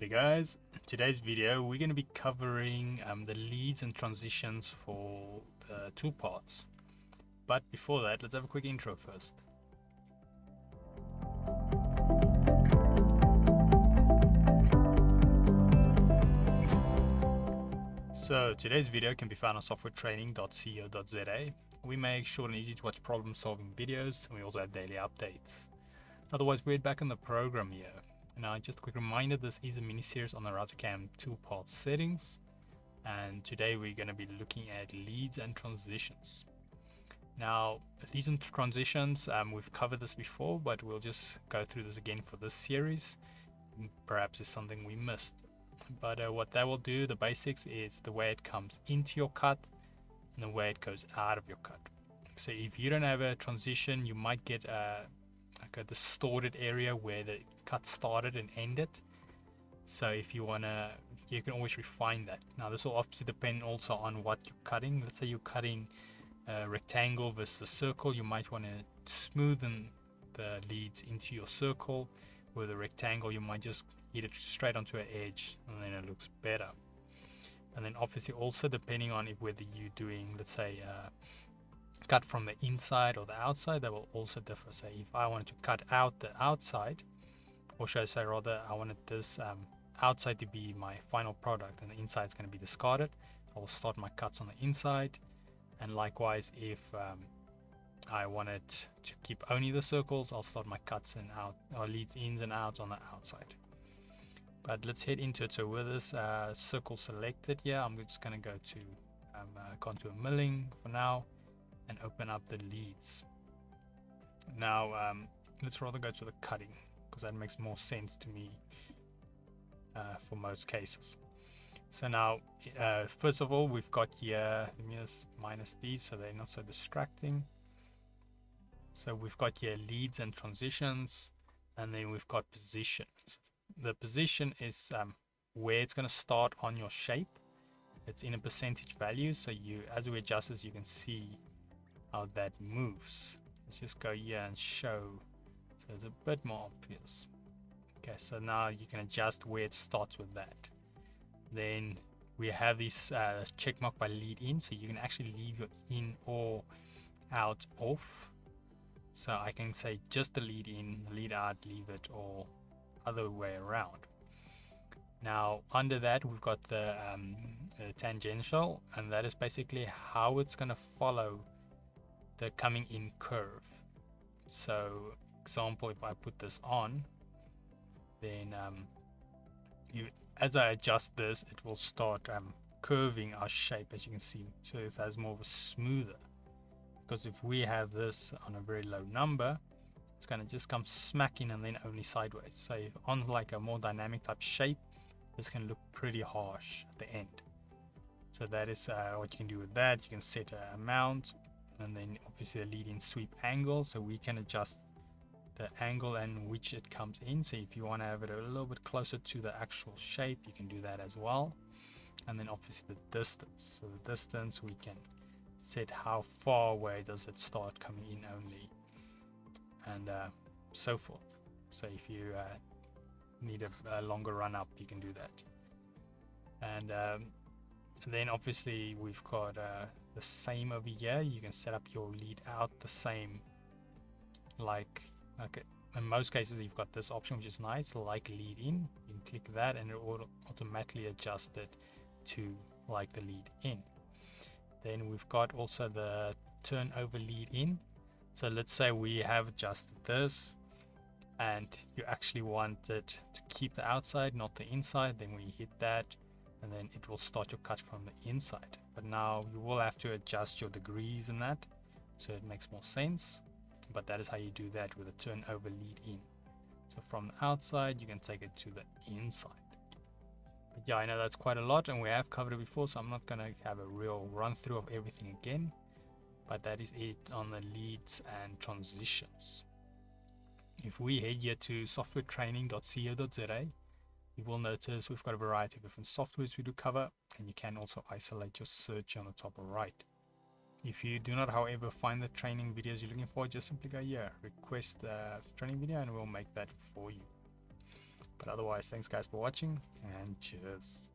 Hey guys, in today's video we're going to be covering the leads and transitions for the toolpaths. But before that, let's have a quick intro first. So today's video can be found on softwaretraining.co.za. We make short and easy to watch problem solving videos, and we also have daily updates. Otherwise, we're back in the program here. Now, just a quick reminder, this is a mini series on the RouterCAM toolpath settings, and today we're going to be looking at leads and transitions. Now, leads and transitions, we've covered this before, but we'll just go through this again for this series. Perhaps it's something we missed. But what that will do, the basics, is the way it comes into your cut and the way it goes out of your cut. So if you don't have a transition, you might get like a distorted area where the cut started and ended. So if you wanna, you can always refine that. Now this will obviously depend also on what you're cutting. Let's say you're cutting a rectangle versus a circle, you might want to smoothen the leads into your circle. With a rectangle, you might just hit it straight onto an edge and then it looks better. And then obviously also depending on whether you're doing, let's say, cut from the inside or the outside, that will also differ. So if I wanted to cut out the outside, or should I say rather, I wanted this outside to be my final product and the inside is going to be discarded, I will start my cuts on the inside. And likewise, if I wanted to keep only the circles, I'll start my cuts and out, or leads ins and outs on the outside. But let's head into it. So with this circle selected here, I'm just going to go to contour milling for now and open up the leads. Now let's rather go to the cutting because that makes more sense to me for most cases. So now first of all, we've got here, let me just minus these so they're not so distracting. So we've got here leads and transitions, and then we've got positions. The position is where it's going to start on your shape. It's in a percentage value, so you, as we adjust this, you can see how that moves. Let's just go here and show so it's a bit more obvious. Okay, so now you can adjust where it starts with that. Then we have this check mark by lead in, so you can actually leave your in or out off. So I can say just the lead in, lead out, leave it, or other way around. Now under that we've got the tangential, and that is basically how it's going to follow the coming in curve. So example, if I put this on, then as I adjust this, it will start curving our shape, as you can see, so it has more of a smoother. Because if we have this on a very low number, it's going to just come smacking and then only sideways. So if on like a more dynamic type shape, this can look pretty harsh at the end. So that is what you can do with that. You can set an amount, and then obviously a lead-in sweep angle, so we can adjust the angle and which it comes in. So if you want to have it a little bit closer to the actual shape, you can do that as well. And then obviously the distance. So the distance, we can set how far away does it start coming in only, and so forth. So if you need a longer run up, you can do that. And then obviously we've got the same over here. You can set up your lead out the same, like in most cases you've got this option, which is nice, like lead in. You can click that and it will automatically adjust it to like the lead in. Then we've got also the turnover lead in. So let's say we have adjusted this and you actually want it to keep the outside, not the inside. Then we hit that and then it will start your cut from the inside. But now you will have to adjust your degrees in that, so it makes more sense. But that is how you do that with a turnover lead in. So from the outside, you can take it to the inside. But yeah, I know that's quite a lot, and we have covered it before, so I'm not going to have a real run through of everything again. But that is it on the leads and transitions. If we head here to softwaretraining.co.za, you will notice we've got a variety of different softwares we do cover, and you can also isolate your search on the top right. If you do not, however, find the training videos you're looking for, just simply go here, request the training video, and we'll make that for you. But otherwise, thanks guys for watching, and cheers.